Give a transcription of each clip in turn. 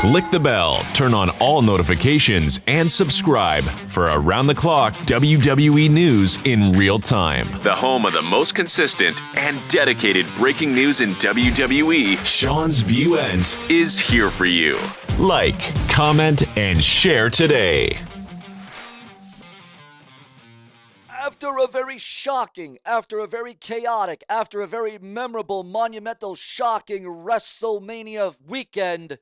Click the bell, turn on all notifications, and subscribe for around-the-clock WWE news in real time. The home of the most consistent and dedicated breaking news in WWE, Seanzviewent, is here for you. Like, comment, and share today. After a very shocking, after a very chaotic, after a very memorable, monumental, shocking WrestleMania weekend,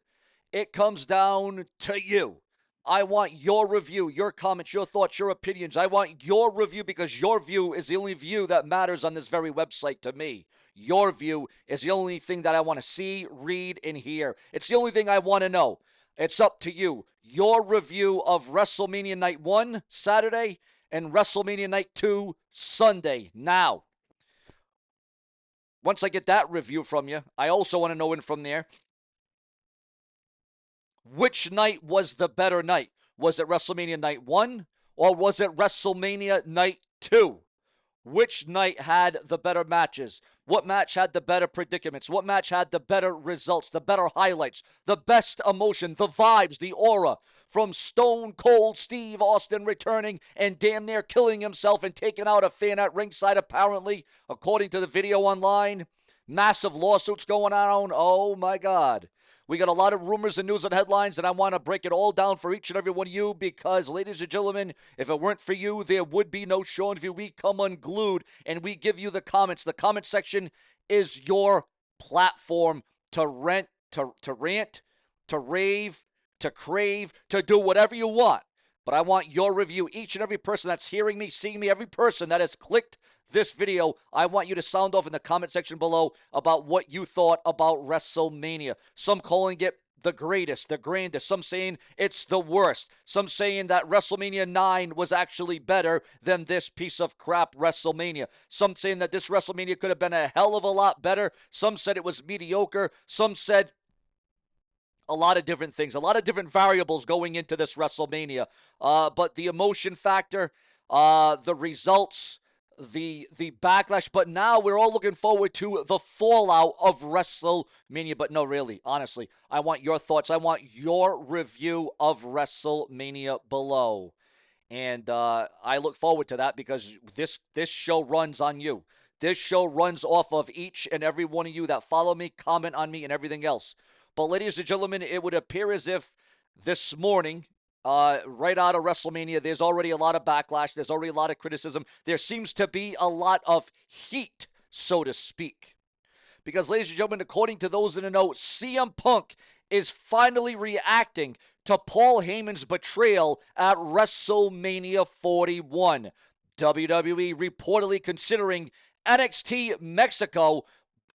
it comes down to you. I want your review, your comments, your thoughts, your opinions. I want your review because your view is the only view that matters on this very website to me. Your view is the only thing that I want to see, read, and hear. It's the only thing I want to know. It's up to you. Your review of WrestleMania Night 1, Saturday, and WrestleMania Night 2, Sunday. Now, once I get that review from you, I also want to know in from there, which night was the better night? Was it WrestleMania Night 1 or was it WrestleMania Night 2? Which night had the better matches? What match had the better predicaments? What match had the better results, the better highlights, the best emotion, the vibes, the aura from Stone Cold Steve Austin returning and damn near killing himself and taking out a fan at ringside apparently, according to the video online? Massive lawsuits going on. Oh my God. We got a lot of rumors and news and headlines, and I want to break it all down for each and every one of you because, ladies and gentlemen, if it weren't for you, there would be no Seanview. We come unglued, and we give you the comments. The comment section is your platform to rant, to rave, to crave, to do whatever you want. But I want your review. Each and every person that's hearing me, seeing me, every person that has clicked this video, I want you to sound off in the comment section below about what you thought about WrestleMania. Some calling it the greatest, the grandest. Some saying it's the worst. Some saying that WrestleMania 9 was actually better than this piece of crap WrestleMania. Some saying that this WrestleMania could have been a hell of a lot better. Some said it was mediocre. Some said a lot of different things, a lot of different variables going into this WrestleMania. But the emotion factor, the results, the backlash. But now we're all looking forward to the fallout of WrestleMania. But no, really, honestly, I want your thoughts. I want your review of WrestleMania below. And I look forward to that because this show runs on you. This show runs off of each and every one of you that follow me, comment on me, and everything else. But ladies and gentlemen, it would appear as if this morning, right out of WrestleMania, there's already a lot of backlash. There's already a lot of criticism. There seems to be a lot of heat, so to speak. Because, ladies and gentlemen, according to those in the know, CM Punk is finally reacting to Paul Heyman's betrayal at WrestleMania 41. WWE reportedly considering NXT Mexico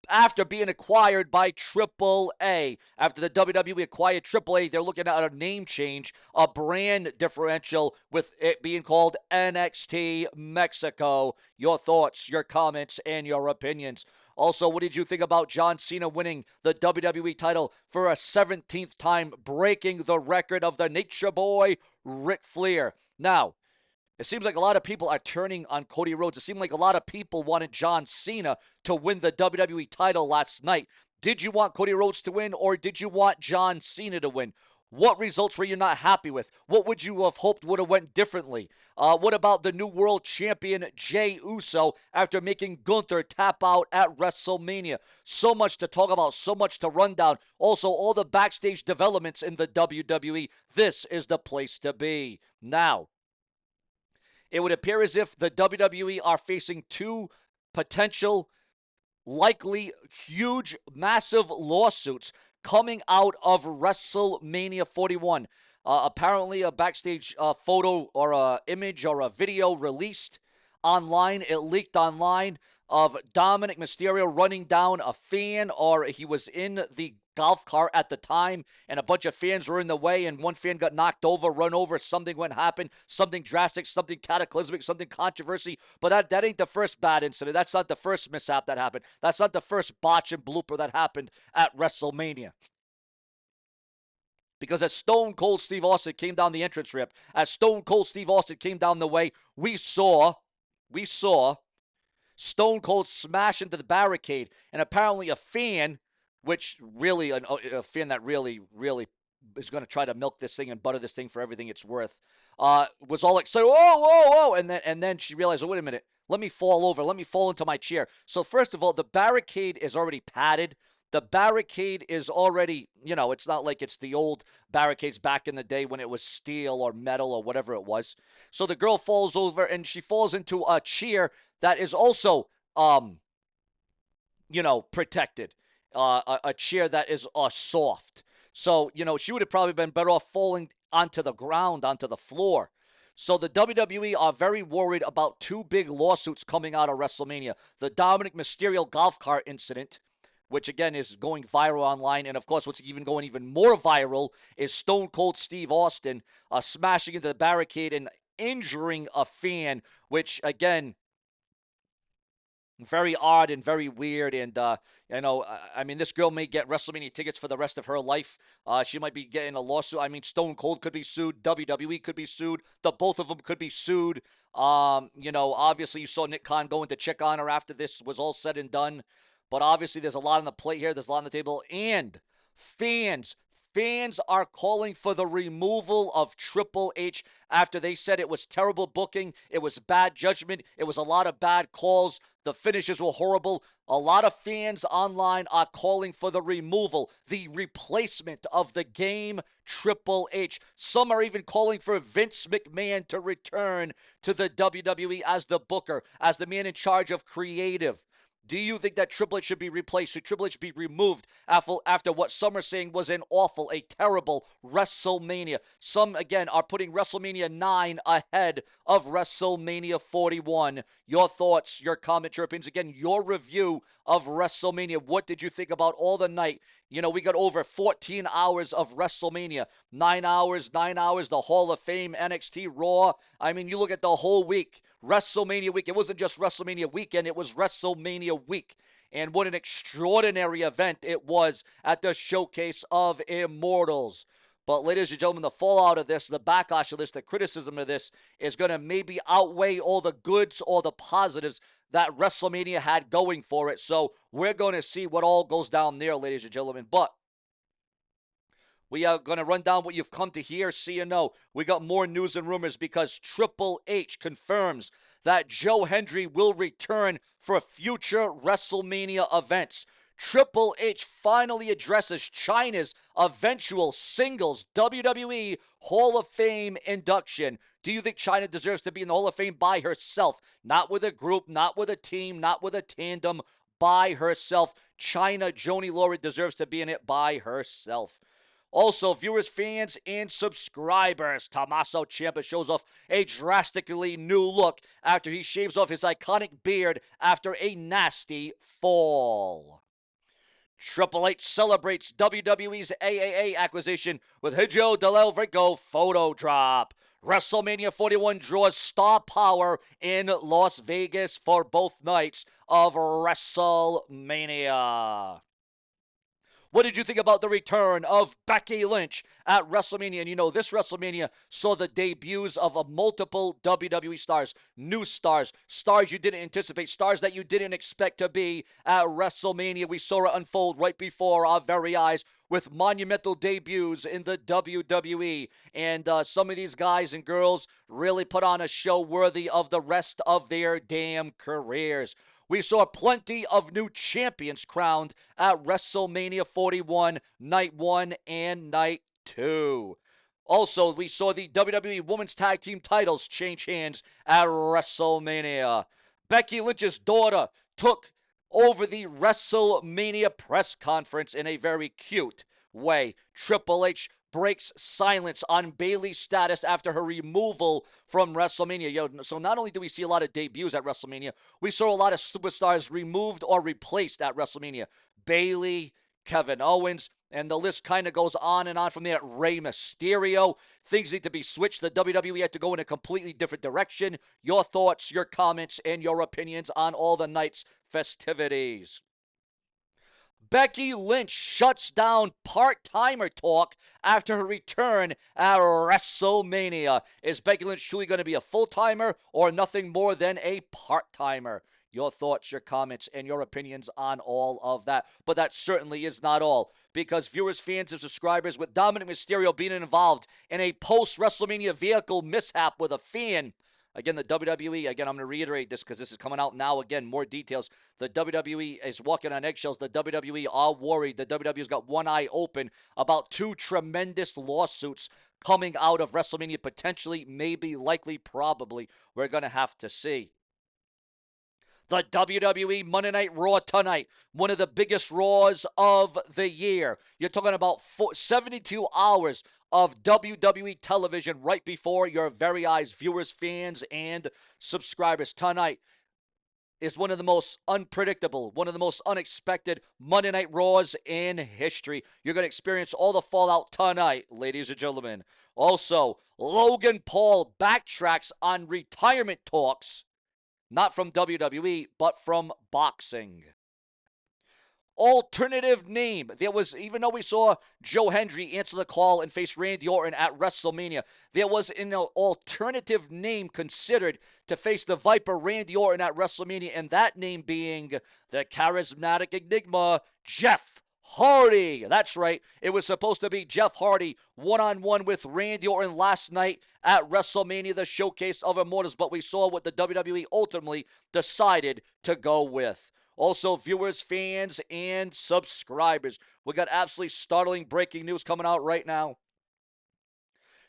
after being acquired by AAA. After the WWE acquired AAA, they're looking at a name change, a brand differential with it being called NXT Mexico. Your thoughts, your comments, and your opinions. Also, what did you think about John Cena winning the WWE title for a 17th time, breaking the record of the Nature Boy, Ric Flair? Now, it seems like a lot of people are turning on Cody Rhodes. It seemed like a lot of people wanted John Cena to win the WWE title last night. Did you want Cody Rhodes to win or did you want John Cena to win? What results were you not happy with? What would you have hoped would have went differently? What about the new world champion Jey Uso after making Gunther tap out at WrestleMania? So much to talk about, so much to run down. Also, all the backstage developments in the WWE. This is the place to be. Now, it would appear as if the WWE are facing two potential, likely, huge, massive lawsuits coming out of WrestleMania 41. Apparently, a backstage photo or a image or a video released online. It leaked online of Dominic Mysterio running down a fan, or he was in the golf cart at the time, and a bunch of fans were in the way, and one fan got knocked over, run over, something went happen, something drastic, something cataclysmic, something controversy. But that ain't the first bad incident. That's not the first mishap that happened. That's not the first botch and blooper that happened at WrestleMania. Because as Stone Cold Steve Austin came down the entrance ramp, as Stone Cold Steve Austin came down the way, we saw Stone Cold smash into the barricade, and apparently a fan, which really, a fan that really is going to try to milk this thing and butter this thing for everything it's worth. Was all excited, whoa, whoa, whoa, and then she realized, oh, wait a minute, let me fall over, let me fall into my chair. So first of all, the barricade is already padded. The barricade is already, it's not like it's the old barricades back in the day when it was steel or metal or whatever it was. So the girl falls over and she falls into a chair that is also, protected. A chair that is soft. So, she would have probably been better off falling onto the ground, onto the floor. So the WWE are very worried about two big lawsuits coming out of WrestleMania. The Dominic Mysterio golf cart incident, which again is going viral online. And of course, what's going even more viral is Stone Cold Steve Austin smashing into the barricade and injuring a fan, which again, very odd and very weird. And, this girl may get WrestleMania tickets for the rest of her life. She might be getting a lawsuit. Stone Cold could be sued. WWE could be sued. The both of them could be sued. Obviously you saw Nick Khan going to check on her after this was all said and done. But obviously there's a lot on the plate here. There's a lot on the table. And fans are calling for the removal of Triple H after they said it was terrible booking. It was bad judgment. It was a lot of bad calls. The finishes were horrible. A lot of fans online are calling for the removal, the replacement of the game Triple H. Some are even calling for Vince McMahon to return to the WWE as the booker, as the man in charge of creative. Do you think that Triple H should be replaced? Should Triple H be removed after what some are saying was an awful, a terrible WrestleMania? Some, again, are putting WrestleMania 9 ahead of WrestleMania 41. Your thoughts, your comments, your opinions. Again, your review of WrestleMania. What did you think about all the night? We got over 14 hours of WrestleMania. 9 hours, the Hall of Fame, NXT, Raw. You look at the whole week. WrestleMania week. It wasn't just WrestleMania weekend. It was WrestleMania week. And what an extraordinary event it was at the Showcase of Immortals. But ladies and gentlemen, the fallout of this, the backlash of this, the criticism of this is going to maybe outweigh all the goods or the positives that WrestleMania had going for it. So we're going to see what all goes down there, ladies and gentlemen. But we are going to run down what you've come to hear, see and know. We got more news and rumors because Triple H confirms that Joe Hendry will return for future WrestleMania events. Triple H finally addresses Chyna's eventual singles WWE Hall of Fame induction. Do you think Chyna deserves to be in the Hall of Fame by herself? Not with a group, not with a team, not with a tandem, by herself. Chyna Joni Laurie deserves to be in it by herself. Also, viewers, fans, and subscribers, Tommaso Ciampa shows off a drastically new look after he shaves off his iconic beard after a nasty fall. Triple H celebrates WWE's AAA acquisition with Hijo Del Rico photo drop. WrestleMania 41 draws star power in Las Vegas for both nights of WrestleMania. What did you think about the return of Becky Lynch at WrestleMania? And this WrestleMania saw the debuts of multiple WWE stars, new stars, stars you didn't anticipate, stars that you didn't expect to be at WrestleMania. We saw it unfold right before our very eyes with monumental debuts in the WWE. And some of these guys and girls really put on a show worthy of the rest of their damn careers. We saw plenty of new champions crowned at WrestleMania 41, Night 1 and Night 2. Also, we saw the WWE Women's Tag Team titles change hands at WrestleMania. Becky Lynch's daughter took over the WrestleMania press conference in a very cute way. Triple H breaks silence on Bayley's status after her removal from WrestleMania. So not only do we see a lot of debuts at WrestleMania, we saw a lot of superstars removed or replaced at WrestleMania. Bayley, Kevin Owens, and the list kind of goes on and on from there. Rey Mysterio. Things need to be switched. The WWE had to go in a completely different direction. Your thoughts, your comments, and your opinions on all the night's festivities. Becky Lynch shuts down part-timer talk after her return at WrestleMania. Is Becky Lynch truly going to be a full-timer or nothing more than a part-timer? Your thoughts, your comments, and your opinions on all of that. But that certainly is not all. because viewers, fans, and subscribers, with Dominic Mysterio being involved in a post-WrestleMania vehicle mishap with a fan. Again, the WWE, again, I'm going to reiterate this because this is coming out now. Again, more details. The WWE is walking on eggshells. The WWE are worried. The WWE's got one eye open about two tremendous lawsuits coming out of WrestleMania, potentially, maybe, likely, probably. We're going to have to see. The WWE Monday Night Raw tonight, one of the biggest Raws of the year. You're talking about 72 hours of WWE television right before your very eyes, viewers, fans, and subscribers. Tonight is one of the most unpredictable, one of the most unexpected Monday Night Raws in history. You're going to experience all the fallout tonight, ladies and gentlemen. Also, Logan Paul backtracks on retirement talks. Not from WWE, but from boxing. Alternative name. There was, even though we saw Joe Hendry answer the call and face Randy Orton at WrestleMania, there was an alternative name considered to face the Viper Randy Orton at WrestleMania, and that name being the charismatic enigma, Jeff Hardy. That's right. It was supposed to be Jeff Hardy one-on-one with Randy Orton last night at WrestleMania, the showcase of Immortals, but we saw what the WWE ultimately decided to go with. Also, viewers, fans, and subscribers, we got absolutely startling breaking news coming out right now.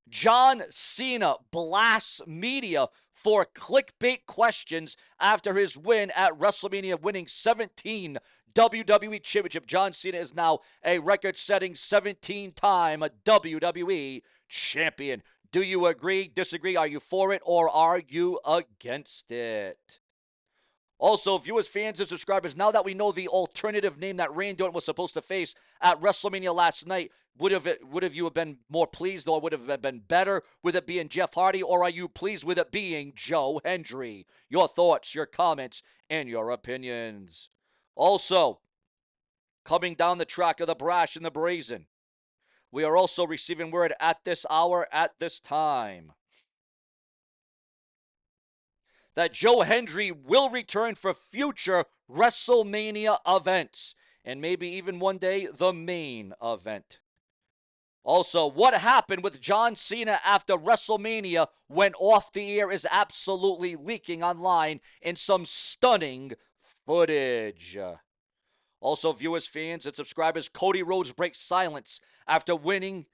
John Cena blasts media for clickbait questions after his win at WrestleMania, winning 17 WWE Championship. John Cena is now a record-setting 17-time WWE Champion. Do you agree, disagree? Are you for it, or are you against it? Also, viewers, fans, and subscribers, now that we know the alternative name that Randy Orton was supposed to face at WrestleMania last night, would you have been more pleased, or would have been better with it being Jeff Hardy, or are you pleased with it being Joe Hendry? Your thoughts, your comments, and your opinions. Also, coming down the track of the brash and the brazen, we are also receiving word at this hour, at this time, that Joe Hendry will return for future WrestleMania events, and maybe even one day the main event. Also, what happened with John Cena after WrestleMania went off the air is absolutely leaking online in some stunning footage. Also, viewers, fans, and subscribers, Cody Rhodes breaks silence after winning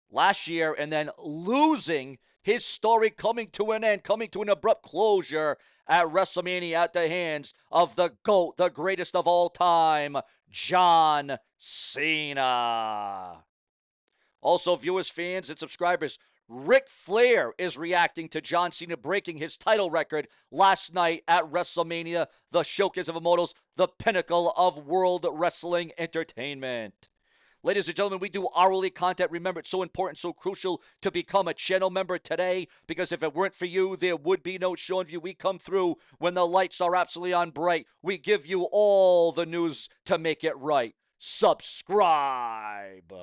last year and then losing, his story coming to an end, coming to an abrupt closure at WrestleMania at the hands of the GOAT, the greatest of all time, John Cena. Also, viewers, fans, and subscribers, Ric Flair is reacting to John Cena breaking his title record last night at WrestleMania, the showcase of Immortals, the pinnacle of World Wrestling Entertainment. Ladies and gentlemen, we do hourly content. Remember, it's so important, so crucial to become a channel member today, because if it weren't for you, there would be no Seanview. We come through when the lights are absolutely on bright. We give you all the news to make it right. Subscribe.